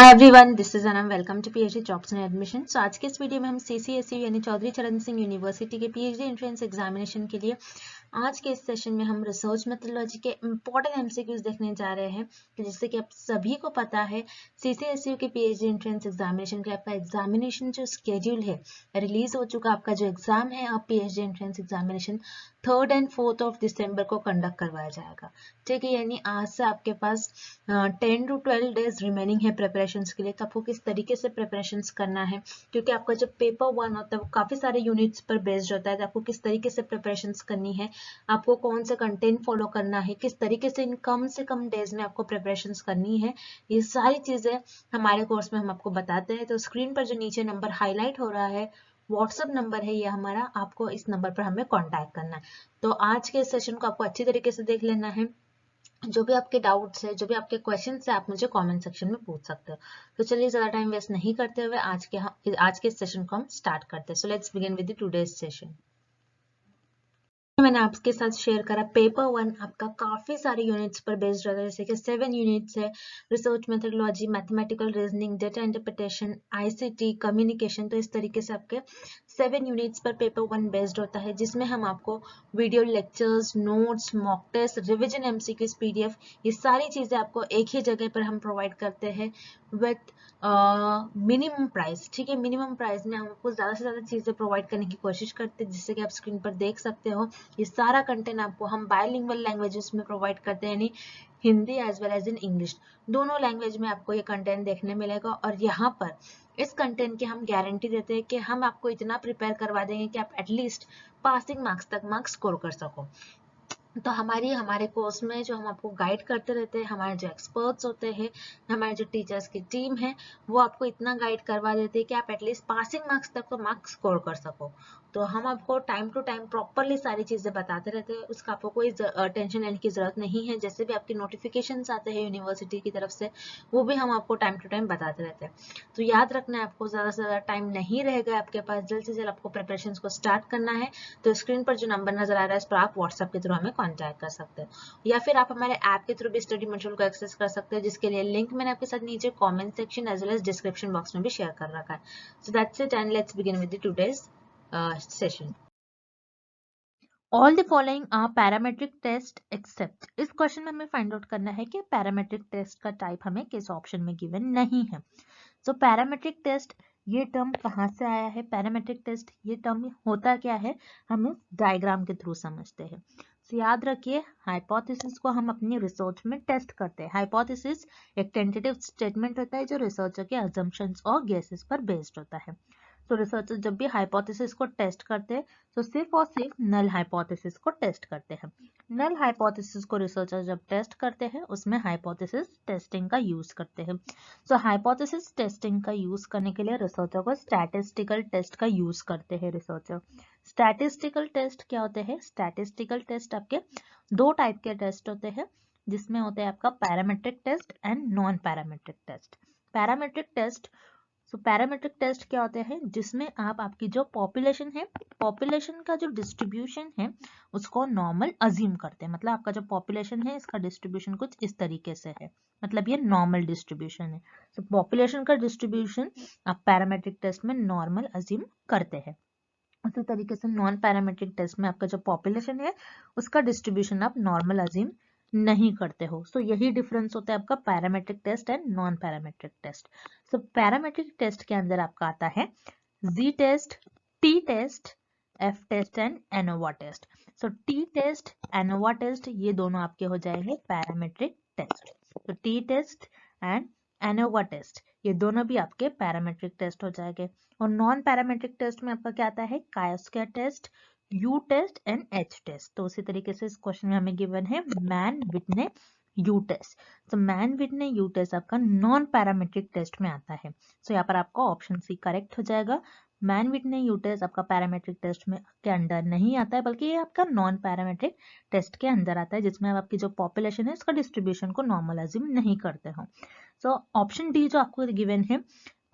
Hi everyone, this is Anam. Welcome to PhD jobs and admission. So आज के इस video में हम सीसीएसयू यानी चौधरी चरण सिंह यूनिवर्सिटी के पीएचडी एंट्रेंस एग्जामिनेशन के लिए आज के इस सेशन में हम रिसर्च मेथोडोलॉजी के इंपॉर्टेंट एमसीक्यूज देखने जा रहे हैं। तो जैसे कि आप सभी को पता है, सीसीएसयू के पीएचडी एंट्रेंस एग्जामिनेशन का आपका एग्जामिनेशन जो स्केड्यूल है रिलीज हो चुका। आपका जो एग्जाम है आप PhD entrance examination 3rd and 4th of December को कंडक्ट करवाया जाएगा। ठीक है, यानी आज से आपके पास 10 to 12 डेज रिमेनिंग है प्रिपरेशंस के लिए। तो आपको किस तरीके से प्रिपरेशंस करना है, क्योंकि आपका जो पेपर 1 होता है वो काफी सारे यूनिट्स पर बेस्ड होता है। तो आपको किस तरीके से प्रिपरेशंस करनी है, आपको कौन सा कंटेंट फॉलो करना है, किस तरीके से इन कम से कम डेज में आपको प्रिपरेशंस करनी है, ये सारी चीजें हमारे कोर्स में हम आपको बताते हैं। तो स्क्रीन पर जो नीचे नंबर हाईलाइट हो रहा है व्हाट्सएप नंबर है ये हमारा, आपको इस नंबर पर हमें कांटेक्ट करना है। तो आज के सेशन को आपको अच्छी तरीके से देख लेना है। जो भी आपके डाउट्स है, जो भी आपके क्वेश्चंस है, आप मुझे कमेंट सेक्शन में पूछ सकते हो। तो चलिए ज्यादा टाइम वेस्ट नहीं करते हुए आज के सेशन को हम स्टार्ट करते हैं। So let's begin with the today's session. मैंने आपके साथ शेयर करा पेपर 1 आपका काफी सारे यूनिट्स पर बेस्ड रहता है, जैसे कि 7 यूनिट्स है। Research methodology, mathematical reasoning, data interpretation, ICT, communication. तो इस तरीके से आपके 7 यूनिट्स पर पेपर 1 बेस्ड होता है, जिसमें हम आपको video lectures, notes, mock test, revision MCQs, PDF, ये सारी चीजें आपको एक ही जगह पर हम प्रोवाइड करते हैं विथ मिनिमम प्राइस। ठीक है, मिनिमम प्राइस में हम आपको ज्यादा से ज्यादा चीजें प्रोवाइड करने की कोशिश करते हैं, जिससे कि आप स्क्रीन पर देख सकते हो। ये सारा कंटेंट आपको हम बायलिंगुअल लैंग्वेजेस में प्रोवाइड करते हैं, यानी Hindi as well as in English, दोनों लैंग्वेज में आपको ये कंटेंट देखने मिलेगा। और यहाँ पर इस कंटेंट की हम गारंटी देते हैं कि हम आपको इतना प्रिपेयर करवा देंगे कि आप एटलीस्ट पासिंग मार्क्स तक मार्क्स स्कोर कर सको। तो हमारे कोर्स में जो हम आपको गाइड करते रहते हैं, हमारे जो एक्सपर्ट्स होते हैं, हमारे जो टीचर्स की टीम है, वो आपको इतना गाइड करवा देते हैं कि आप एटलीस्ट पासिंग मार्क्स तक तो मार्क्स स्कोर कर सको। तो हम आपको टाइम टू टाइम प्रॉपरली सारी चीजें बताते रहते हैं, उसका आपको कोई टेंशन लेने की जरूरत नहीं है। जैसे भी आपके नोटिफिकेशन आते हैं यूनिवर्सिटी की तरफ से, वो भी हम आपको टाइम टू टाइम बताते रहते हैं। तो याद रखना है, आपको ज्यादा से ज्यादा टाइम नहीं रहेगा आपके पास, जल्द से जल्द आपको प्रिपरेशन को स्टार्ट करना है। तो स्क्रीन पर जो नंबर नजर आ रहा है इस पर आप व्हाट्सएप के थ्रू हमें कांटेक्ट कर सकते हो, या फिर आप हमारे ऐप के थ्रू भी स्टडी मटेरियल को एक्सेस कर सकते हो, जिसके लिए लिंक मैंने आपके साथ नीचे comment section as well as description box में भी शेयर कर रखा है। So that's it and let's begin with today's session. All the following are parametric test except. इस क्वेश्चन में हमें फाइंड आउट करना है कि पैरामेट्रिक टेस्ट का टाइप हमें किस ऑप्शन में गिवन नहीं है। सो पैरामेट्रिक टेस्ट ये टर्म कहाँ से आया है? पैरामेट्रिक टेस्ट ये टर्म होता क्या है, हम इस डायग्राम के थ्रू समझते हैं। तो याद रखिए, हाइपोथेसिस को हम अपनी रिसर्च में टेस्ट करते हैं। हाइपोथेसिस एक टेंटेटिव स्टेटमेंट होता है जो रिसर्चर के अजम्पशंस और गेसेस पर बेस्ड होता है। तो रिसर्चर जब भी हाइपोथेसिस को टेस्ट करते हैं तो सिर्फ और सिर्फ नल हाइपोथेसिस को टेस्ट करते हैं। नल हाइपोथेसिस को रिसर्चर जब टेस्ट करते हैं उसमें हाइपोथेसिस टेस्टिंग का यूज करते हैं। सो हाइपोथेसिस टेस्टिंग का यूज करने के लिए रिसर्चर को स्टैटिस्टिकल टेस्ट का यूज करते हैं रिसर्चर। स्टैटिस्टिकल टेस्ट क्या होते हैं? स्टैटिस्टिकल टेस्ट आपके दो टाइप के टेस्ट होते हैं, जिसमें होते हैं आपका parametric test and non parametric test. Parametric test, so parametric test क्या होते हैं, जिसमें आप आपकी जो पॉपुलेशन है, पॉपुलेशन का जो डिस्ट्रीब्यूशन है उसको नॉर्मल अज्यूम करते हैं। मतलब आपका जो पॉपुलेशन है इसका डिस्ट्रीब्यूशन कुछ इस तरीके से है, मतलब ये नॉर्मल डिस्ट्रीब्यूशन है। सो पॉपुलेशन का डिस्ट्रीब्यूशन आप पैरामेट्रिक टेस्ट में नॉर्मल अज्यूम करते हैं। उसी तरीके से नॉन पैरामेट्रिक टेस्ट में आपका जो पॉपुलेशन है उसका डिस्ट्रीब्यूशन आप नॉर्मल अज्यूम नहीं करते हो। सो यही डिफरेंस होता है आपका parametric test and non parametric test. So parametric test के अंदर आपका आता है Z test, t test, F test and ANOVA test. So t test, ANOVA test ये दोनों आपके हो जाएंगे पैरामेट्रिक टेस्ट। तो t test and ANOVA test ये दोनों भी आपके पैरामेट्रिक टेस्ट हो जाएंगे। और नॉन पैरामेट्रिक टेस्ट में आपका क्या आता है? Chi square test, U test and H test. तो उसी तरीके से इस क्वेश्चन में हमें गिवन है मैन विटने यू टेस्ट। तो मैन विटने यू टेस्ट आपका नॉन पैरामेट्रिक टेस्ट में आता है। सो यहाँ पर आपका ऑप्शन सी करेक्ट हो जाएगा। मैन विटने यू टेस्ट आपका पैरामेट्रिक टेस्ट में के अंदर नहीं आता है, बल्कि ये आपका नॉन पैरामेट्रिक टेस्ट के अंदर आता है, जिसमें आपकी जो पॉपुलेशन है उसका डिस्ट्रीब्यूशन को नॉर्मल अज्यूम नहीं करते हो। सो ऑप्शन डी जो आपको गिवन है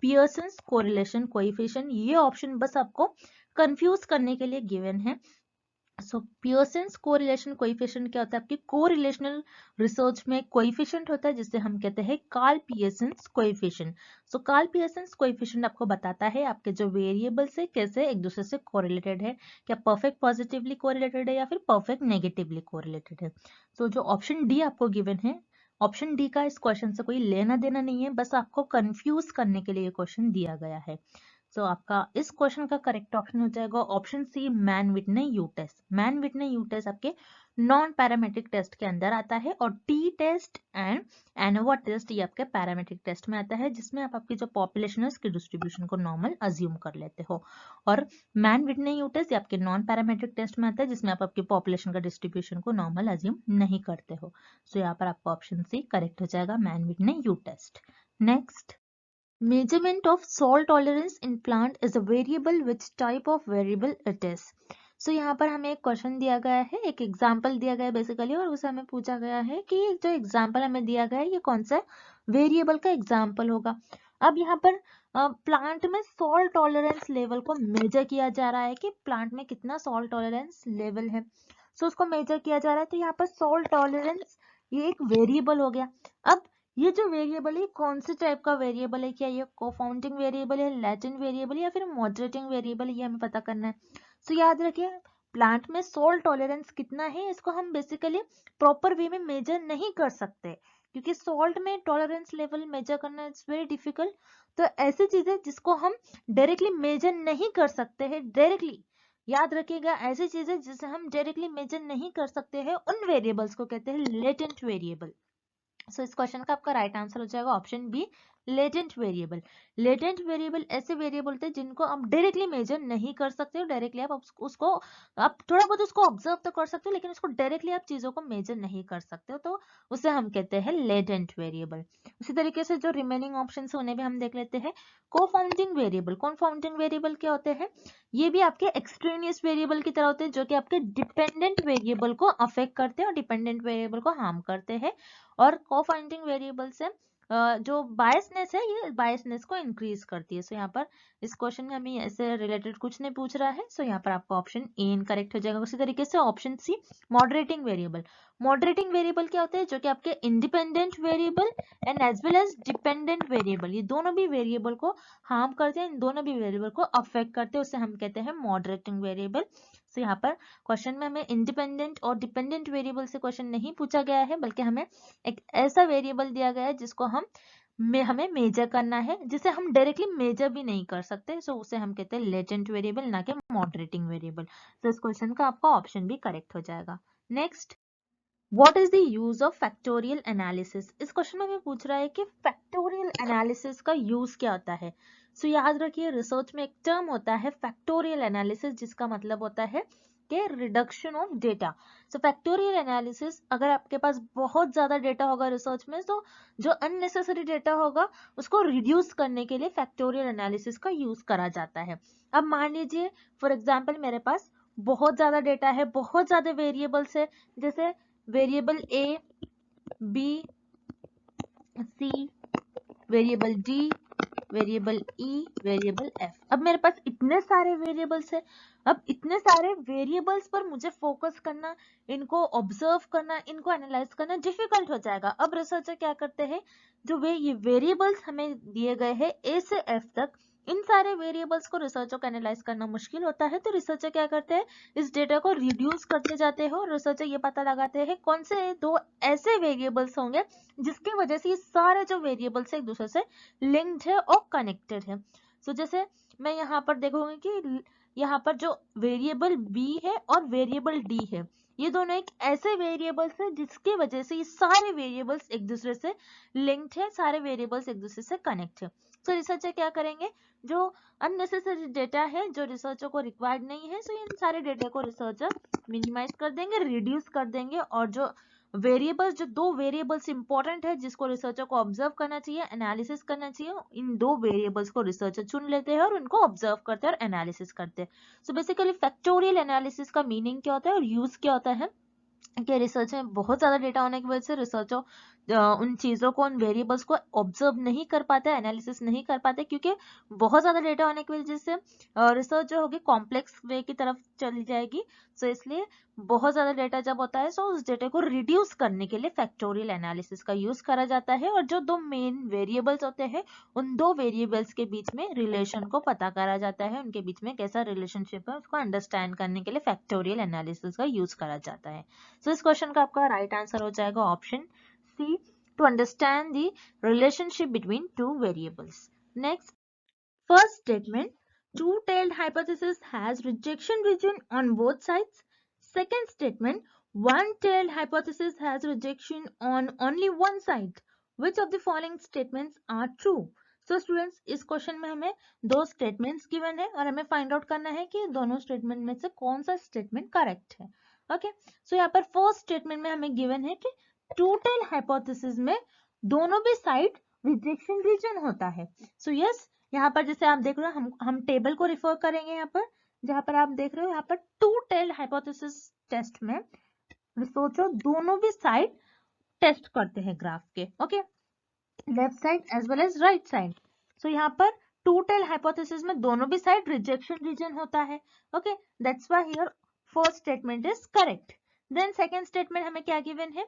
पियर्सन्स कोरिलेशन कोएफिशिएंट, ये ऑप्शन बस आपको कंफ्यूज करने के लिए गिवन है। सो पियर्सन्स कोरिलेशन कोएफिशिएंट क्या होता है? आपकी कोरिलेशनल रिसर्च में कोएफिशिएंट होता है जिसे हम कहते हैं कार्ल पियर्सन्स कोएफिशिएंट। सो कार्ल पियर्सन्स कोएफिशिएंट आपको बताता है आपके जो वेरिएबल्स है कैसे एक दूसरे से कोरिलेटेड है, क्या परफेक्ट पॉजिटिवली कोरिलेटेड है या फिर परफेक्ट नेगेटिवली कोरिलेटेड है। सो जो ऑप्शन डी आपको गिवन है, ऑप्शन डी का इस क्वेश्चन से कोई लेना देना नहीं है, बस आपको कंफ्यूज करने के लिए ये क्वेश्चन दिया गया है। तो आपका इस क्वेश्चन का करेक्ट ऑप्शन हो जाएगा option C, Mann Whitney U test. Mann Whitney U test आपके नॉन पैरामेट्रिक टेस्ट के अंदर आता है और t test and ANOVA test ये आपके पैरामेट्रिक टेस्ट में आता है, जिसमें आप आपकी जो पॉपुलेशन है उसकी डिस्ट्रीब्यूशन को नॉर्मल अज्यूम कर लेते हो। और मैन विटने यू टेस्ट ये आपके नॉन पैरामेट्रिक टेस्ट में आता है जिसमें आप आपकी पॉपुलेशन का डिस्ट्रीब्यूशन को नॉर्मल अज्यूम नहीं करते हो। सो यहाँ पर आपका ऑप्शन सी करेक्ट हो जाएगा, Mann Whitney U test. Next, measurement of salt tolerance in plant is a variable, which type of variable it is? So यहाँ पर हमें एक क्वेश्चन दिया गया है, एक एग्जाम्पल दिया गया है बेसिकली, और उसे हमें पूछा गया है कि जो एग्जाम्पल हमें दिया गया है ये कौन सा वेरिएबल का एग्जाम्पल होगा। अब यहाँ पर प्लांट में सॉल्ट टॉलरेंस लेवल को मेजर किया जा रहा है कि प्लांट में कितना सॉल्ट टॉलरेंस लेवल है। सो उसको मेजर किया जा रहा है, तो यहाँ पर सॉल्ट टॉलरेंस ये एक वेरिएबल हो गया। अब ये जो वेरिएबल है कौन से टाइप का वेरिएबल है, क्या ये कोफाउंडिंग वेरिएबल है, लैटेंट वेरिएबल या फिर मॉडरेटिंग वेरिएबल, ये हमें पता करना है। सो याद रखिए प्लांट में सॉल्ट टॉलरेंस कितना है इसको हम बेसिकली प्रॉपर वे में मेजर नहीं कर सकते, क्योंकि सॉल्ट में टॉलरेंस लेवल मेजर करना इट्स वेरी डिफिकल्ट। तो ऐसी चीजें जिसको हम डायरेक्टली मेजर नहीं कर सकते हैं, डायरेक्टली याद रखिएगा, ऐसी चीजें जिसे हम डायरेक्टली मेजर नहीं कर सकते हैं उन वेरिएबल्स को कहते हैं लेटेंट वेरिएबल। सो इस क्वेश्चन का आपका राइट आंसर हो जाएगा option B, latent variable. Latent variable ऐसे वेरिएबल होते हैं जिनको आप डायरेक्टली मेजर नहीं कर सकते हो, डायरेक्टली आप उसको आप थोड़ा बहुत उसको ऑब्जर्व तो कर सकते हो, लेकिन उसको डायरेक्टली आप चीजों को मेजर नहीं कर सकते हो, तो उसे हम कहते हैं लेटेंट वेरिएबल। उसी तरीके से जो रिमेनिंग ऑप्शन उन्हें भी हम देख लेते हैं। कोफाउंडिंग वेरिएबल, कोफाउंडिंग वेरिएबल क्या होते हैं? ये भी आपके एक्सट्रेनियस वेरिएबल की तरह होते हैं जो कि आपके डिपेंडेंट वेरिएबल को अफेक्ट करते हैं और डिपेंडेंट वेरिएबल को हार्म करते हैं। और कोफाउंडिंग वेरिएबल से जो बायसनेस है ये बायसनेस को इंक्रीज करती है। सो यहाँ पर इस क्वेश्चन में हमें ऐसे रिलेटेड कुछ नहीं पूछ रहा है, सो यहाँ पर आपका ऑप्शन ए इनकरेक्ट हो जाएगा। उसी तरीके से option C, moderating variable. Moderating variable क्या होते हैं? जो कि आपके independent variable and as well as dependent variable, ये दोनों भी वेरिएबल को हार्म करते हैं, इन दोनों भी वेरिएबल को अफेक्ट करते हैं, उसे हम कहते हैं मॉडरेटिंग वेरिएबल। सो यहाँ पर क्वेश्चन में हमें इंडिपेंडेंट और डिपेंडेंट वेरिएबल से क्वेश्चन नहीं पूछा गया है, बल्कि हमें एक ऐसा वेरिएबल दिया गया है जिसको हमें मेजर करना है, जिसे हम डायरेक्टली मेजर भी नहीं कर सकते, सो उसे हम कहते हैं लेटेंट वेरिएबल, ना कि मॉडरेटिंग वेरिएबल। तो इस क्वेश्चन का आपका ऑप्शन भी करेक्ट हो जाएगा। Next, what is the use of factorial analysis? इस क्वेश्चन में हमें पूछ रहा है कि फैक्टोरियल एनालिसिस का यूज क्या होता है। सो याद रखिए रिसर्च में एक टर्म होता है फैक्टोरियल एनालिसिस, जिसका मतलब होता है कि reduction of data. So factorial analysis, अगर आपके पास बहुत ज्यादा डेटा होगा रिसर्च में, तो जो अननेसेसरी डेटा होगा उसको रिड्यूस करने के लिए फैक्टोरियल एनालिसिस का यूज करा जाता है। अब मान लीजिए फॉर एग्जाम्पल मेरे पास बहुत ज्यादा डेटा है, बहुत ज्यादा वेरिएबल्स है, जैसे वेरिएबल ए, बी, सी, वेरिएबल डी, वेरिएबल ई, वेरिएबल एफ। अब मेरे पास इतने सारे वेरिएबल्स है, अब इतने सारे वेरिएबल्स पर मुझे फोकस करना, इनको ऑब्जर्व करना, इनको एनालाइज करना डिफिकल्ट हो जाएगा। अब रिसर्चर क्या करते हैं, जो ये वेरिएबल्स हमें दिए गए हैं ए से एफ तक, इन सारे वेरिएबल्स को रिसर्चर को एनालाइज करना मुश्किल होता है, तो रिसर्चर क्या करते हैं, इस डेटा को रिड्यूस करते जाते हैं और रिसर्चर ये पता लगाते हैं कौन से दो ऐसे वेरिएबल्स होंगे जिसकी वजह से ये सारे जो वेरिएबल्स एक दूसरे से लिंक्ड है और कनेक्टेड है। सो जैसे मैं यहाँ पर देखूंगी कि यहाँ पर जो वेरिएबल बी है और वेरिएबल डी है, ये दोनों एक ऐसे वेरिएबल्स है जिसकी वजह से ये सारे वेरिएबल्स एक दूसरे से लिंक्ड है, सारे वेरिएबल्स एक दूसरे से कनेक्ट है। सो रिसर्चर क्या करेंगे, जो अननेसेसरी डेटा है जो रिसर्चर को रिक्वायर्ड नहीं है, सो इन सारे डेटा को रिसर्चर मिनिमाइज कर देंगे, रिड्यूस कर देंगे, और जो वेरिएबल्स, जो दो वेरिएबल्स इंपॉर्टेंट है जिसको रिसर्चर को ऑब्जर्व करना चाहिए, एनालिसिस करना चाहिए, इन दो वेरिएबल्स को रिसर्चर चुन लेते हैं और उनको ऑब्जर्व करते हैं और एनालिसिस करते हैं। सो बेसिकली फैक्टोरियल एनालिसिस का मीनिंग क्या होता है और यूज क्या होता है कि रिसर्च में बहुत ज्यादा डेटा होने की वजह से रिसर्चर उन चीजों को, उन वेरिएबल्स को ऑब्जर्व नहीं कर पाते, एनालिसिस नहीं कर पाते, क्योंकि बहुत ज्यादा डेटा होने की वजह से रिसर्च जो होगी कॉम्प्लेक्स वे की तरफ चली जाएगी। सो इसलिए बहुत ज्यादा डेटा जब होता है, सो उस डेटा को रिड्यूस करने के लिए फैक्टोरियल एनालिसिस का यूज करा जाता है, और जो दो मेन वेरिएबल्स होते हैं उन दो वेरिएबल्स के बीच में रिलेशन को पता करा जाता है, उनके बीच में कैसा रिलेशनशिप है उसको अंडरस्टैंड करने के लिए फैक्टोरियल एनालिसिस का यूज करा जाता है। सो इस क्वेश्चन का आपका राइट आंसर हो जाएगा option C, to understand the relationship between two variables. Next, first statement, two-tailed hypothesis has rejection region on both sides. Second statement, one-tailed hypothesis has rejection on only one side. Which of the following statements are true? So students, इस question में हमें दो statements given है और हमें find out करना है कि दोनों स्टेटमेंट में से कौन सा स्टेटमेंट करेक्ट है। ओके, सो यहाँ पर फर्स्ट स्टेटमेंट में हमें गिवन है कि टू टेल हाइपोथेसिस में दोनों भी साइड रिजेक्शन रीजन होता है। सो यस, यहाँ पर जैसे आप देख रहे हो, हम टेबल को रिफर करेंगे यहाँ पर, जहाँ पर आप देख रहे हो यहाँ पर टू टेल हाइपोथेसिस टेस्ट में रिसर्चर दोनों भी साइड टेस्ट करते हैं ग्राफ के, okay, left side as well as right side. So यहाँ पर टू टेल हाइपोथेसिस में दोनों भी साइड रिजेक्शन रीजन होता है, okay, that's why here first statement is correct. Then second statement हमें क्या गिवन है,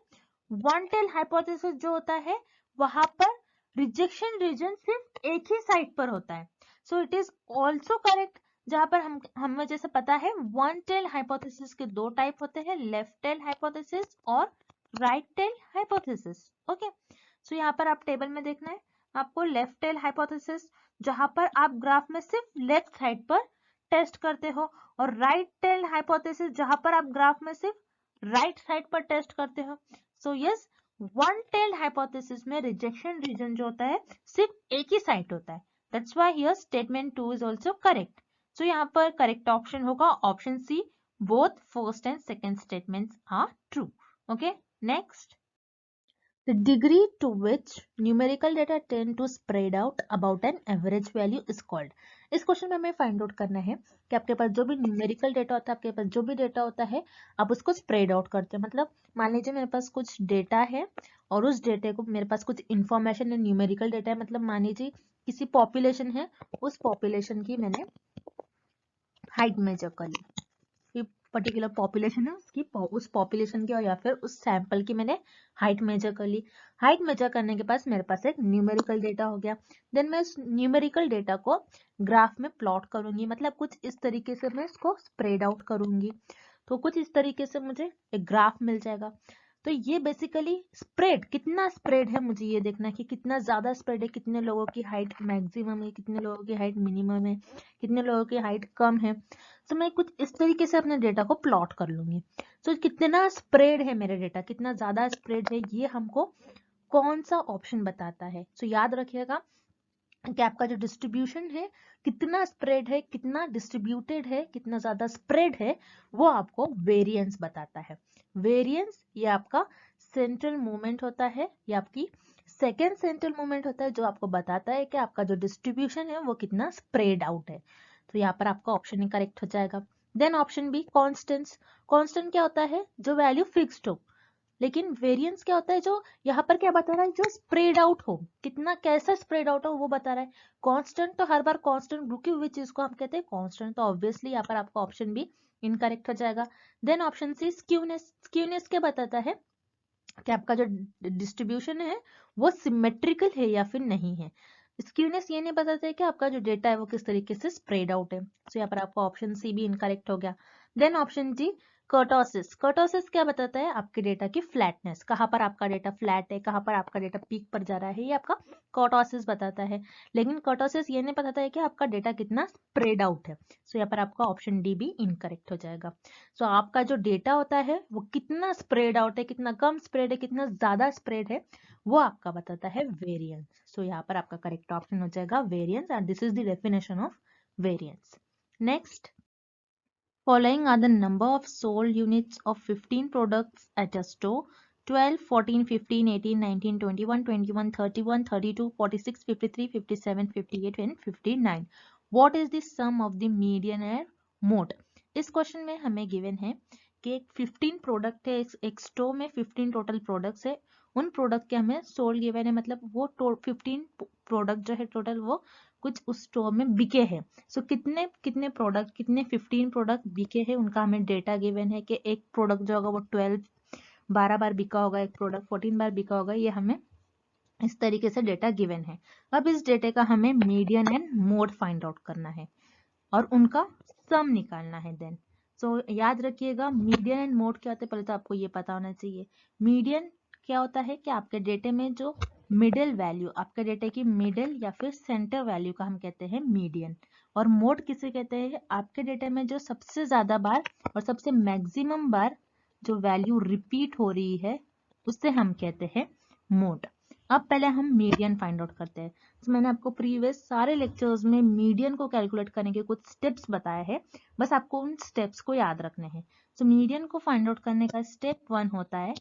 वन टेल हाइपोथेसिस जो होता है वहां पर रिजेक्शन रीजन सिर्फ एक ही साइड पर होता है। So it is also correct, जहां पर हमें जैसे पता है वन टेल हाइपोथेसिस के दो टाइप होते हैं, लेफ्ट टेल हाइपोथेसिस और राइट टेल हाइपोथेसिस। ओके, सो यहाँ पर आप टेबल में देखना है आपको लेफ्ट टेल हाइपोथेसिस, जहां पर आप ग्राफ में सिर्फ लेफ्ट साइड पर टेस्ट करते हो, और राइट टेल हाइपोथेसिस जहां पर आप ग्राफ में सिर्फ राइट साइड पर टेस्ट करते हो। So yes, one tail hypothesis में रिजेक्शन रीजन जो होता है सिर्फ एक ही साइड होता है, that's why here statement 2 is also correct. So यहाँ पर करेक्ट ऑप्शन होगा option C, both first and second statements are true. Okay, next, the degree to which numerical data tend to spread out about an average value is called. इस question में हमें find out करना है कि आपके पास जो भी न्यूमेरिकल डेटा होता है, आपके पास जो भी डेटा होता है, आप उसको स्प्रेड आउट करते हैं। मतलब मान लीजिए मेरे पास कुछ डेटा है और उस डेटा को, मेरे पास कुछ इंफॉर्मेशन है, न्यूमेरिकल डेटा है, मतलब मान लीजिए किसी पॉपुलेशन है, उस पॉपुलेशन की मैंने हाइट मेजर कर ली, पर्टिकुलर पॉपुलेशन है उसकी, उस पॉपुलेशन की, और या फिर उस सैंपल की मैंने हाइट मेजर कर ली। हाइट मेजर करने के पास मेरे पास एक न्यूमेरिकल डेटा हो गया। देन मैं उस न्यूमेरिकल डेटा को ग्राफ में प्लॉट करूंगी, मतलब कुछ इस तरीके से मैं इसको स्प्रेड आउट करूंगी, तो कुछ इस तरीके से मुझे एक ग्राफ मिल जाएगा। तो ये बेसिकली स्प्रेड, कितना स्प्रेड है मुझे ये देखना है कि कितना ज्यादा स्प्रेड है, कितने लोगों की हाइट मैक्सिमम है, कितने लोगों की हाइट मिनिमम है, कितने लोगों की हाइट कम है। तो मैं कुछ इस तरीके से अपने डेटा को प्लॉट कर लूंगी। तो कितना स्प्रेड है मेरा डेटा, कितना ज्यादा स्प्रेड है, ये हमको कौन सा ऑप्शन बताता है। तो याद रखिएगा कि आपका जो डिस्ट्रीब्यूशन है, कितना स्प्रेड है, कितना डिस्ट्रीब्यूटेड है, कितना ज्यादा स्प्रेड है, वो आपको वेरिएंस बताता है। वेरिएंस ये आपका सेंट्रल मूवमेंट होता है, ये आपकी सेकेंड सेंट्रल मूवमेंट होता है, जो आपको बताता है कि आपका जो डिस्ट्रीब्यूशन है वो कितना स्प्रेड आउट है। तो यहाँ पर आपका ऑप्शन ही करेक्ट हो जाएगा। Then option B, constants. Constant क्या होता है, जो वैल्यू फिक्स्ड हो। लेकिन वेरिएंस क्या होता है, जो यहाँ पर क्या बता रहा है, जो स्प्रेड आउट हो, कितना कैसा स्प्रेड आउट हो वो बता रहा है। कांस्टेंट तो हर बार कांस्टेंट रुकी हुई चीज को हम कहते हैं कांस्टेंट, तो ऑब्वियसली यहाँ पर आपका ऑप्शन भी इनकरेक्ट हो जाएगा। Then option C, skewness. Skewness क्या बताता है कि आपका जो डिस्ट्रीब्यूशन है वो सिमेट्रिकल है या फिर नहीं है। स्क्यूनेस ये नहीं बताता है कि आपका जो डेटा है वो किस तरीके से स्प्रेड आउट है। तो यहाँ पर आपका ऑप्शन सी भी इनकरेक्ट हो गया। Then option D, kurtosis. Kurtosis क्या बताता है, आपके डेटा की फ्लैटनेस, कहाँ पर आपका डेटा फ्लैट है, कहाँ पर आपका डेटा पीक पर जा रहा है, ये आपका कर्टोसिस बताता है। लेकिन कर्टोसिस ये नहीं बताता है कि आपका डेटा कितना स्प्रेड आउट है। सो यहाँ पर आपका ऑप्शन डी भी इनकरेक्ट हो जाएगा। सो आपका जो डेटा होता है वो कितना स्प्रेड आउट है, कितना कम स्प्रेड है, कितना ज्यादा स्प्रेड है, वो आपका बताता है वेरिएंस। सो यहाँ पर आपका करेक्ट ऑप्शन हो जाएगा variance, and this is the definition of variance. Next, following are the number of sold units of 15 products at a store: 12, 14, 15, 18, 19, 21, 21, 31, 32, 46, 53, 57, 58 and 59. What is the sum of the median and mode? इस question में हमें given है कि एक 15 product है, एक store में 15 total products है, उन प्रोडक्ट के हमें सोल्ड गिवन है, मतलब वो 15 प्रोडक्ट जो है टोटल वो कुछ उस स्टोर में बिके हैं। सो कितने कितने प्रोडक्ट, कितने 15 प्रोडक्ट बिके हैं उनका हमें डेटा गिवन है कि एक प्रोडक्ट जो होगा वो 12 बार बिका होगा, एक प्रोडक्ट 14 बार बिका होगा, ये हमें इस तरीके से डेटा गिवन है। अब इस डेटा का हमें median and mode find out करना है और उनका सम निकालना है देन। सो याद रखिएगा मीडियन एंड मोड क्या होता है, पहले तो आपको ये पता होना चाहिए। मीडियन क्या होता है कि आपके डेटे में जो मिडिल वैल्यू, आपके डेटे की मिडिल या फिर सेंटर वैल्यू का हम कहते हैं मीडियन। और मोड किसे कहते हैं, आपके डेटे में जो सबसे ज्यादा बार और सबसे मैक्सिमम बार जो वैल्यू रिपीट हो रही है उससे हम कहते हैं मोड। अब पहले हम मीडियन फाइंड आउट करते हैं। तो मैंने आपको प्रीवियस सारे लेक्चर्स में मीडियन को कैलकुलेट करने के कुछ स्टेप्स बताए हैं, बस आपको उन स्टेप्स को याद रखने हैं। तो मीडियन को फाइंड आउट करने का स्टेप 1 होता है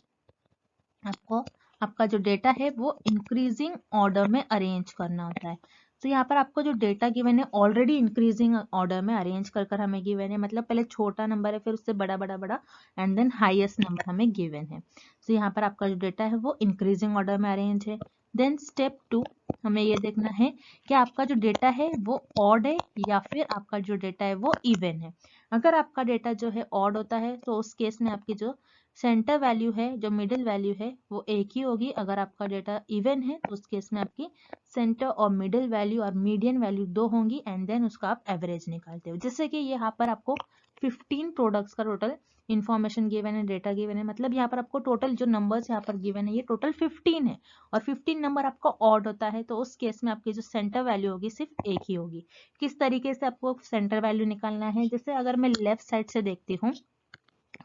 आपको आपका जो डेटा है वो इंक्रीजिंग ऑर्डर में अरेंज करना होता है। तो यहाँ पर आपको जो डेटा गिवन है ऑलरेडी इंक्रीजिंग ऑर्डर में अरेंज कर हमें गिवन है, मतलब पहले छोटा नंबर है फिर उससे बड़ा बड़ा बड़ा एंड देन हाईएस्ट नंबर हमें गिवन है। तो यहाँ पर आपका जो डेटा है वो इंक्रीजिंग ऑर्डर में अरेंज है। देन स्टेप 2 हमें ये देखना है कि आपका जो डेटा है वो ऑड है या फिर आपका जो डेटा है वो इवन है। अगर आपका डेटा जो है ऑड होता है तो उस केस में आपकी जो सेंटर वैल्यू है, जो मिडिल वैल्यू है वो एक ही होगी। अगर आपका डेटा इवन है तो उस केस में आपकी सेंटर और मिडिल वैल्यू और मीडियन वैल्यू 2 होंगी एंड देन उसका आप एवरेज निकालते हो। जैसे कि यहाँ पर आपको 15 प्रोडक्ट्स का टोटल इन्फॉर्मेशन गिवन है, डेटा गिवन है, मतलब यहाँ पर आपको टोटल जो नंबर्स यहाँ पर गिवन है ये टोटल 15 है और 15 नंबर आपका ऑड होता है, तो उस केस में आपकी जो सेंटर वैल्यू होगी सिर्फ एक ही होगी। किस तरीके से आपको सेंटर वैल्यू निकालना है, जैसे अगर मैं लेफ्ट साइड से देखती हूँ,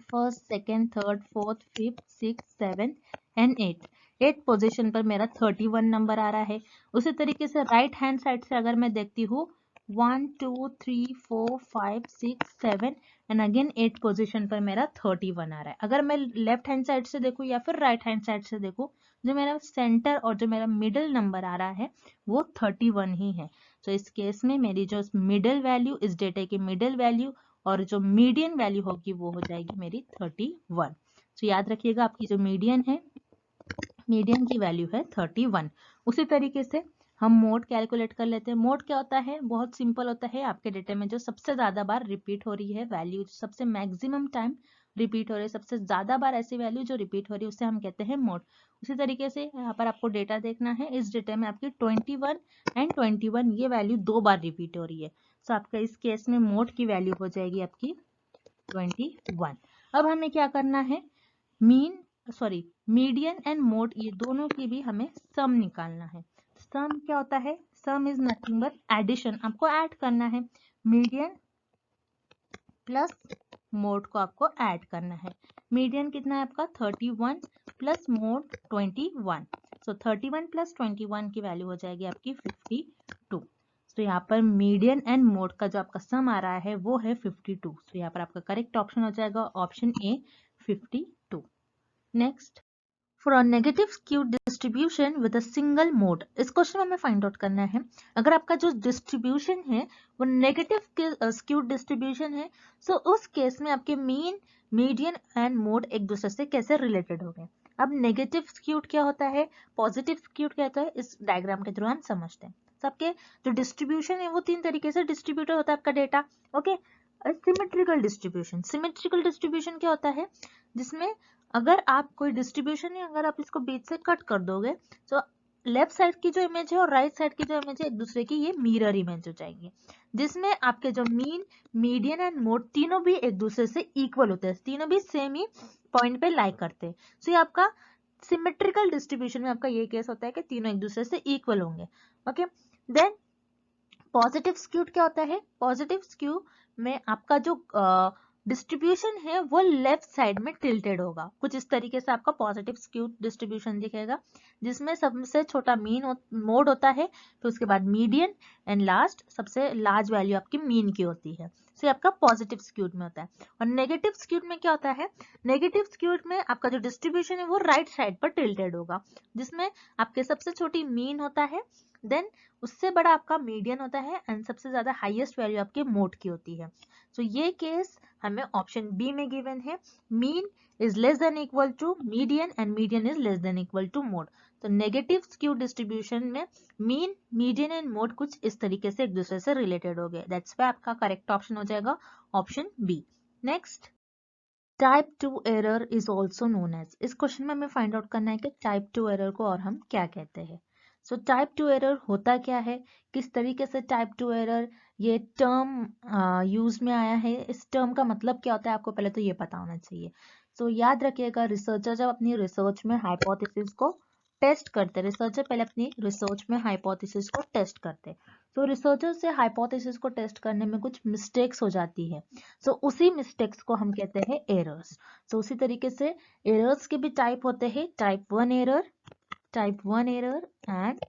first, second, third, fourth, fifth, six, seven and eight position पर मेरा 31 नंबर आ रहा है। उसी तरीके से राइट हैंड साइड से अगर मैं देखती हूँ 1 2 3 4 5 6 7 एंड अगेन 8 पोजीशन पर मेरा 31 आ रहा है। अगर मैं लेफ्ट हैंड साइड से देखूँ या फिर राइट हैंड साइड से देखूँ, जो मेरा सेंटर और जो मेरा मिडिल नंबर आ रहा है वो 31 ही है। तो इस केस में मेरी जो मिडिल वैल्यू, इस डेटा की मिडिल वैल्यू और जो मीडियन वैल्यू होगी वो हो जाएगी मेरी 31। तो याद रखिएगा आपकी जो मीडियन है, मीडियन की वैल्यू है 31। उसी तरीके से हम मोड कैलकुलेट कर लेते हैं। मोड क्या होता है, बहुत सिंपल होता है, आपके डेटा में जो सबसे ज्यादा बार रिपीट हो रही है वैल्यू, सबसे मैक्सिमम टाइम रिपीट हो रही है, सबसे ज्यादा बार ऐसी वैल्यू जो रिपीट हो रही है उसे हम कहते हैं मोड। उसी तरीके से यहाँ पर आपको डेटा देखना है, इस डेटा में आपकी 21 एंड 21 ये वैल्यू 2 बार रिपीट हो रही है। तो आपका इस केस में मोड की वैल्यू हो जाएगी आपकी 21। अब हमें क्या करना है, मीडियन एंड मोड ये दोनों की भी हमें सम निकालना है। सम क्या होता है, sum is nothing but addition, आपको ऐड करना है। मीडियन प्लस मोड को आपको ऐड करना है। मीडियन कितना है आपका 31 प्लस मोड 21, सो 31 प्लस 21 की वैल्यू हो जाएगी आपकी 52। तो यहाँ पर मीडियन एंड मोड का जो आपका सम आ रहा है वो है 52। तो यहाँ पर आपका करेक्ट ऑप्शन हो जाएगा option A 52। Next, for a negative skewed distribution with a single mode, इस क्वेश्चन में हमें फाइंड आउट करना है अगर आपका जो डिस्ट्रीब्यूशन है वो नेगेटिव स्क्यूड डिस्ट्रीब्यूशन है, सो उस केस में आपके मीन, मीडियन एंड मोड एक दूसरे से कैसे रिलेटेड हो गए। अब नेगेटिव स्क्यूड क्या होता है, पॉजिटिव स्क्यूड क्या होता है, इस डायग्राम के थ्रू हम समझते हैं। सबके जो डिस्ट्रीब्यूशन है वो 3 तरीके से डिस्ट्रीब्यूटेड होता है आपका data. Okay, symmetrical distribution, symmetrical distribution क्या होता है, जिसमें अगर आप कोई डिस्ट्रीब्यूशन है, अगर आप इसको बीच से कट कर दोगे तो लेफ्ट साइड की जो इमेज है और राइट साइड की जो इमेज है एक दूसरे की ये मिरर इमेज हो जाएंगी, जिसमें आपके जो मीन, मीडियन एंड मोड तीनों भी एक दूसरे से इक्वल होते हैं, तीनों भी सेम ही पॉइंट पे लाई करते हैं। सो ये आपका सिमेट्रिकल डिस्ट्रीब्यूशन में आपका ये केस होता है कि तीनों एक दूसरे से इक्वल होंगे। ओके, देन पॉजिटिव स्क्यूड क्या होता है, पॉजिटिव स्क्यू में आपका जो डिस्ट्रीब्यूशन है वो लेफ्ट साइड में टिल्टेड होगा, कुछ इस तरीके से आपका पॉजिटिव स्क्यू डिस्ट्रीब्यूशन दिखेगा, जिसमें सबसे छोटा मीन मोड होता है, फिर उसके बाद मीडियन एंड लास्ट सबसे लार्ज वैल्यू आपकी मीन की होती है। सो ये आपका पॉजिटिव स्क्यूड में होता है। और नेगेटिव स्क्यूड में क्या होता है, नेगेटिव स्क्यूड में आपका जो डिस्ट्रीब्यूशन है वो राइट साइड पर टिल्टेड होगा, जिसमें आपके सबसे छोटी मीन होता है, देन उससे बड़ा आपका मीडियन होता है एंड सबसे ज्यादा हाईएस्ट वैल्यू आपके मोड की होती है। सो ये केस हमें ऑप्शन बी में गिवन है, mean is less than equal to median and median is less than equal to mode. तो नेगेटिव स्क्यू डिस्ट्रीब्यूशन में मीन, मीडियन एंड मोड कुछ इस तरीके से एक दूसरे से रिलेटेड हो गए, दैट्स व्हाई आपका करेक्ट ऑप्शन हो जाएगा option B. Next, type 2 error is also known as, इस क्वेश्चन में हमें फाइंड आउट करना है कि टाइप 2 एरर को और हम क्या कहते हैं। सो टाइप 2 एरर होता क्या है, किस तरीके से टाइप 2 एरर ये टर्म यूज में आया है, इस टर्म का मतलब क्या होता है आपको पहले तो ये पता होना चाहिए। सो याद रखिएगा, रिसर्चर जब अपनी रिसर्च में हाइपोथेसिस को टेस्ट करते, रिसर्चर पहले अपनी रिसर्च में हाइपोथेसिस को टेस्ट करते, तो रिसर्चर से हाइपोथेसिस को टेस्ट करने में कुछ मिस्टेक्स हो जाती है, सो उसी मिस्टेक्स को हम कहते हैं एरर्स। सो उसी तरीके से एरर्स के भी टाइप होते हैं, type 1 error, type 1 error and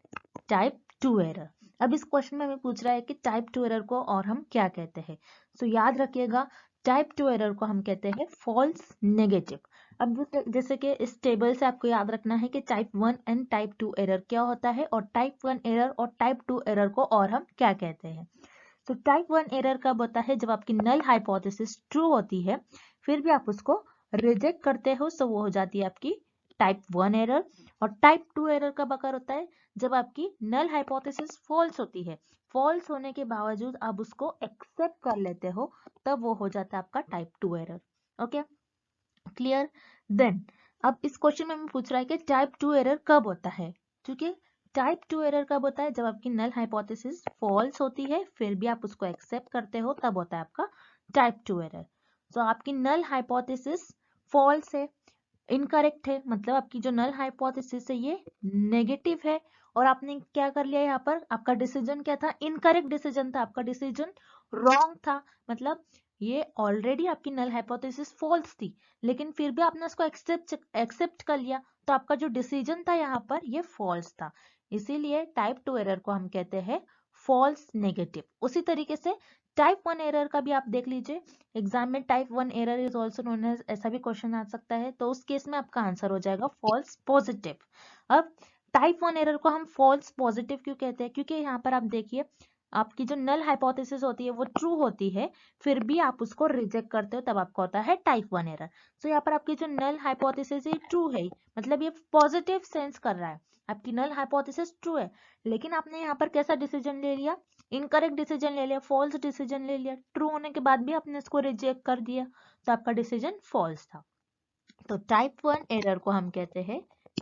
type 2 error. अब इस क्वेश्चन में हमें पूछ रहा है कि टाइप 2 एरर को और हम क्या कहते हैं। सो याद रखिएगा, टाइप 2 एरर को हम कहते हैं फॉल्स नेगेटिव। अब जैसे कि इस टेबल से आपको याद रखना है कि टाइप 1 एंड टाइप 2 एरर क्या होता है, और टाइप 1 एरर और टाइप 2 एरर को और हम क्या कहते हैं। तो टाइप 1 एरर कब होता है, जब आपकी नल हाइपोथेसिस ट्रू होती है फिर भी आप उसको रिजेक्ट करते हो, सो वो हो जाती है आपकी टाइप 1 एरर। और टाइप 2 एरर कब अकर होता है, जब आपकी नल हाइपोथेसिस फॉल्स होती है, फॉल्स होने के बावजूद आप उसको एक्सेप्ट कर लेते हो, तब वो हो जाता है आपका type 2 error. Okay, clear. Then अब इस क्वेश्चन में हमें पूछ रहा है कि टाइप 2 एरर कब होता है, क्योंकि टाइप 2 एरर कब होता है, जब आपकी नल हाइपोथेसिस फॉल्स होती है फिर भी आप उसको एक्सेप्ट करते हो, तब होता है आपका टाइप 2 एरर। तो आपकी नल हाइपोथेसिस फॉल्स है, इनकरेक्ट है, मतलब आपकी जो नल हाइपोथेसिस है ये नेगेटिव है, और आपने क्या कर लिया यहाँ पर, आपका डिसीजन क्या था, इनकरेक्ट डिसीजन था, आपका डिसीजन रॉन्ग था, मतलब ये ऑलरेडी आपकी नल हाइपोथेसिस फॉल्स थी लेकिन फिर भी आपने उसको एक्सेप्ट कर लिया, तो आपका जो डिसीजन था यहाँ पर ये फॉल्स था, इसीलिए टाइप 2 एरर को हम कहते हैं फॉल्स नेगेटिव। उसी तरीके से टाइप 1 एरर का भी आप देख लीजिए, एग्जाम में type 1 error is also known as, ऐसा भी क्वेश्चन आ सकता है, तो उस केस में आपका आंसर हो जाएगा फॉल्स पॉजिटिव। अब टाइप 1 एरर को हम फॉल्स पॉजिटिव क्यों कहते हैं, क्योंकि यहाँ पर आप देखिए आपकी जो नल हाइपोथेसिस होती है वो ट्रू होती है फिर भी आप उसको रिजेक्ट करते हो, तब आपका होता है टाइप 1 एरर। सो यहाँ पर आपकी जो नल हाइपोथेसिस है ट्रू है, मतलब ये पॉजिटिव सेंस कर रहा है, आपकी नल हाइपोथेसिस ट्रू है, लेकिन आपने यहाँ पर कैसा डिसीजन ले लिया, इनकरेक्ट डिसीजन ले लिया, फॉल्स डिसीजन ले लिया, ट्रू होने के बाद भी आपने इसको रिजेक्ट कर दिया, तो आपका डिसीजन फॉल्स था। तो टाइप 1 एरर को हम कहते हैं,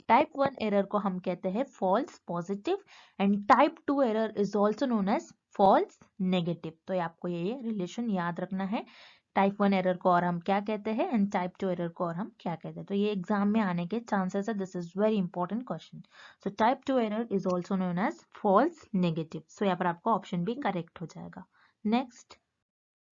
टाइप 1 एरर को हम कहते हैं false positive and type 2 error is also known as false negative. तो आपको ये रिलेशन याद रखना है, टाइप 1 एरर को और हम क्या कहते हैं एंड टाइप 2 एरर को और हम क्या कहते हैं, तो ये एग्जाम में आने के चांसेस है, this is very important question. So type 2 error is also known as false negative, so यहाँ पर आपका ऑप्शन भी करेक्ट हो जाएगा। Next,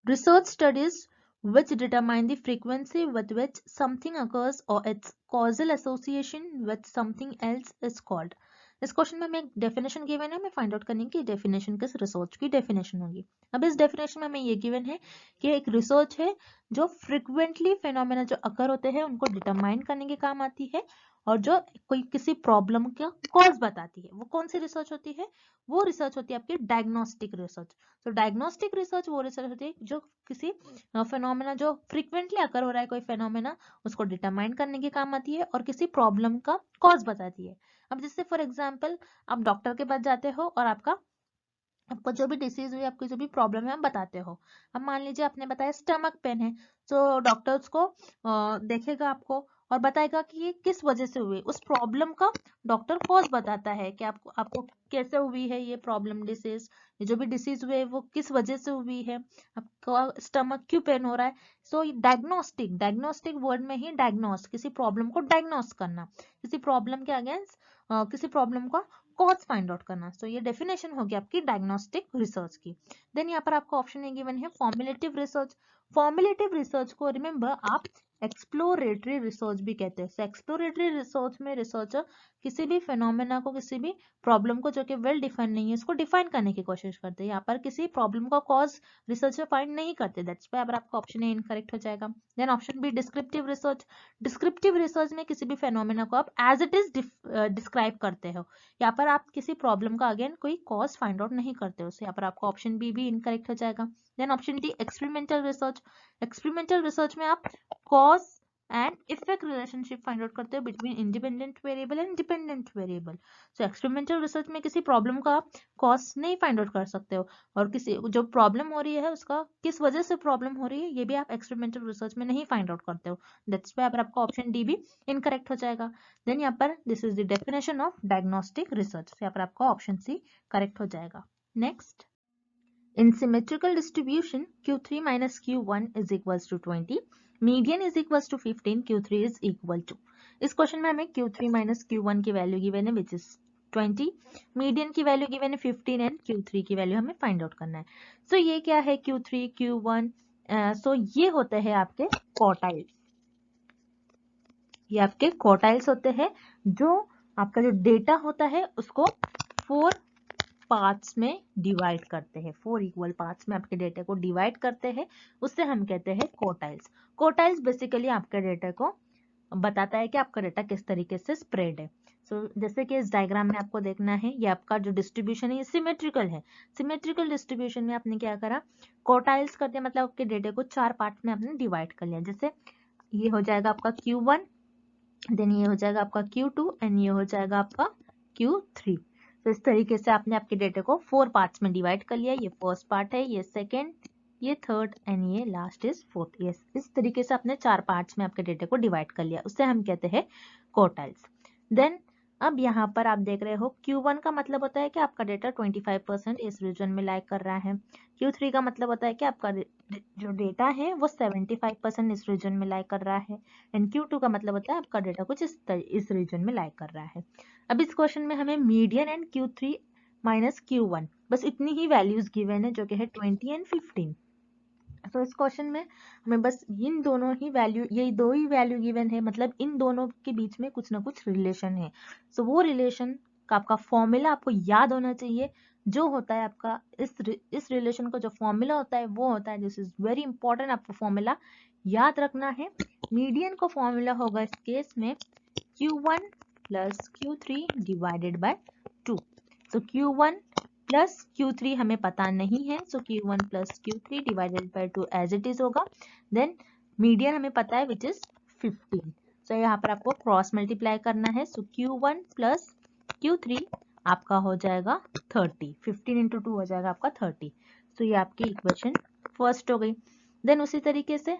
research studies which determine the frequency with which something occurs or its causal association with something else is called। इस question में हमें एक डेफिनेशन गिवन है, हमें फाइंड आउट करने की डेफिनेशन किस रिसर्च की डेफिनेशन होगी। अब इस डेफिनेशन में हमें ये गिवन है कि एक रिसर्च है जो फ्रिक्वेंटली फेनोमेना जो अकर होते हैं उनको डिटरमाइन करने के काम आती है और जो कोई किसी प्रॉब्लम का कॉज बताती है, वो कौन सी रिसर्च होती है, वो रिसर्च होती है आपकी डायग्नोस्टिक रिसर्च। तो डायग्नोस्टिक रिसर्च वो रिसर्च होती है जो किसी फेनोमेना जो फ्रीक्वेंटली अकर हो रहा है कोई फेनोमेना उसको डिटरमाइन करने के काम आती है और किसी प्रॉब्लम का कॉज बताती है। अब जैसे फॉर एग्जांपल आप डॉक्टर के पास जाते हो और आपको जो भी डिसीज हुई, आपकी जो भी प्रॉब्लम है आप बताते हो। अब मान लीजिए आपने बताया स्टमक पेन है, तो डॉक्टर उसको देखेगा आपको और बताएगा कि ये किस वजह से हुई, उस प्रॉब्लम का डॉक्टर कॉज बताता है कि आपको कैसे हुई है ये प्रॉब्लम डिसीज, ये जो भी डिसीज हुई है वो किस वजह से हुई है, आपको स्टमक क्यों पेन हो रहा है। सो डायग्नोस्टिक वर्ड में ही डायग्नोस, किसी प्रॉब्लम को डायग्नोस करना, किसी प्रॉब्लम के अगेंस्ट किसी प्रॉब्लम का कॉज फाइंड आउट करना। सो ये डेफिनेशन होगी आपकी डायग्नोस्टिक रिसर्च की। देन यहाँ पर आपको ऑप्शन गिवन है फॉर्मुलेटिव रिसर्च। फॉर्मुलेटिव रिसर्च को रिमेंबर आप एक्सप्लोरेटरी रिसर्च भी कहते हैं। एक्सप्लोरेटरी रिसर्च में रिसर्चर किसी भी फिनोमेना को, किसी भी प्रॉब्लम को जो कि वेल डिफाइन नहीं है, उसको डिफाइन करने की कोशिश करते हैं। यहाँ पर किसी प्रॉब्लम का कॉज रिसर्चर फाइंड नहीं करते, दैट्स व्हाई अगर आपका ऑप्शन ए इनकरेक्ट हो जाएगा। Then option B descriptive research. Descriptive research में किसी भी फेनोमेना को आप एज इट इज डिस्क्राइब करते हो। यहाँ पर आप किसी प्रॉब्लम का अगेन कोई कॉज फाइंड आउट नहीं करते हो, यहाँ पर आपका ऑप्शन बी भी इनकरेक्ट हो जाएगा। Then option D experimental research. Experimental research में आप cause and effect relationship find out करते हो between independent variable and dependent variable. So experimental research में किसी प्रॉब्लम का आप कॉज नहीं फाइंड आउट कर सकते हो, और किसी जो प्रॉब्लम हो रही है उसका किस वजह से प्रॉब्लम हो रही है ये भी आप एक्सपेरिमेंटल रिसर्च में नहीं फाइंड आउट करते हो, दैट्स व्हाई आपका ऑप्शन डी भी इनकरेक्ट हो जाएगा। देन यहाँ पर this is the definition of diagnostic research, यहाँ पर आपका ऑप्शन सी करेक्ट हो जाएगा। Next, in symmetrical distribution q3 minus q1 is equals to 20, median is equals to 15, q3 is equal to। इस क्वेश्चन में हमें q3 minus q1 की value given है विच इज 20, मीडियन की वैल्यू गिवन है 15 and q3 की value हमें find out करना है। सो ये क्या है q3 q1, सो ये होते हैं आपके क्वार्टाइल्स, ये आपके क्वार्टाइल्स होते हैं जो आपका जो डेटा होता है उसको 4 पार्ट्स में डिवाइड करते हैं, 4 इक्वल पार्ट्स में आपके डेटा को डिवाइड करते हैं, उससे हम कहते हैं क्वार्टाइल्स। क्वार्टाइल्स बेसिकली आपके डेटा को बताता है कि आपका डेटा किस तरीके से स्प्रेड है। जैसे कि इस डायग्राम में आपको देखना है, ये आपका जो डिस्ट्रीब्यूशन है ये सिमेट्रिकल है। सिमेट्रिकल डिस्ट्रीब्यूशन में आपने क्या करा, क्वार्टाइल्स करते मतलब आपके डेटा को 4 पार्ट में आपने डिवाइड कर लिया। जैसे ये हो जाएगा आपका Q1, देन ये हो जाएगा आपका Q2 एंड ये हो जाएगा आपका Q3। तो इस तरीके से आपने आपके डेटा को 4 पार्ट्स में डिवाइड कर लिया। ये फर्स्ट पार्ट है, ये सेकंड, ये थर्ड एंड ये लास्ट इज फोर्थ। यस, इस तरीके से आपने 4 पार्ट्स में आपके डेटा को डिवाइड कर लिया, उससे हम कहते हैं क्वार्टाइल्स। देन अब यहाँ पर आप देख रहे हो Q1 का मतलब होता है कि आपका डेटा 25% इस रीजन में लाइक कर रहा है। Q3 का मतलब होता है कि आपका जो डेटा है वो 75% इस रीजन में लाइक कर रहा है, एंड Q2 का मतलब होता है आपका डेटा कुछ इस रीजन में लाइक कर रहा है। अब इस क्वेश्चन में हमें median and Q3 minus Q1 बस इतनी ही वैल्यूज गिवन है जो कि है 20 एंड 15। तो इस क्वेश्चन में हमें बस इन दोनों ही वैल्यू, ये दो ही वैल्यू गिवन है, मतलब इन दोनों के बीच में कुछ ना कुछ रिलेशन है। सो वो रिलेशन का आपका फॉर्मूला आपको याद होना चाहिए, जो होता है आपका इस रिलेशन का जो फॉर्मूला होता है वो होता है, दिस इज वेरी इंपॉर्टेंट, आपको फॉर्मूला याद रखना है। मीडियन का फॉर्मूला होगा इस केस में Q1 plus Q3 divided by 2। So Q1 plus Q3 हमें पता नहीं है, so Q1 plus Q3 divided by 2 as it is होगा। देन मीडियन हमें पता है विच इज 15, सो यहाँ पर आपको क्रॉस मल्टीप्लाई करना है। सो Q1 प्लस Q3 आपका हो जाएगा 30, 15 इंटू 2 हो जाएगा आपका 30। सो ये आपकी इक्वेशन फर्स्ट हो गई। देन उसी तरीके से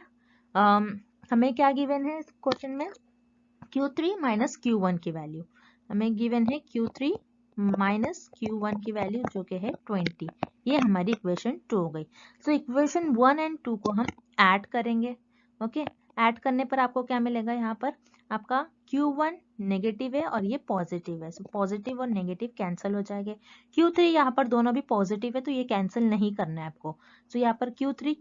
हमें क्या गिवन है इस क्वेश्चन में, Q3 माइनस Q1 की वैल्यू हमें गिवन है, Q3 माइनस Q1 की वैल्यू जो कि है 20, ये हमारी इक्वेशन 2 हो गई। सो इक्वेशन 1 एंड 2 को हम ऐड करेंगे। ओके, ऐड करने पर आपको क्या मिलेगा, यहाँ पर आपका Q1 नेगेटिव है और ये पॉजिटिव है, सो पॉजिटिव और नेगेटिव कैंसिल हो जाएंगे। Q3 यहाँ पर दोनों भी पॉजिटिव है तो ये कैंसिल नहीं करना है आपको। सो यहाँ पर Q3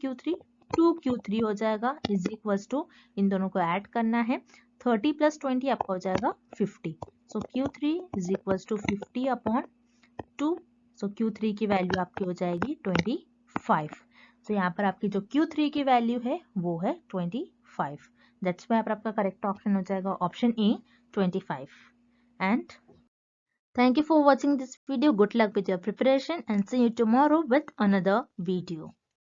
2Q3 हो जाएगा इज इक्वल्स टू, इन दोनों को ऐड करना है, 30 प्लस 20 आपका हो जाएगा 50। So Q3 is equals to 50 upon 2। So Q3 की वैल्यू आपकी हो जाएगी 25। सो यहाँ पर आपकी जो Q3 की वैल्यू है वो है 25, दैट्स व्हाई आपका करेक्ट ऑप्शन हो जाएगा option A 25। And thank you for watching this video. Good luck with your preparation and see you tomorrow with another video.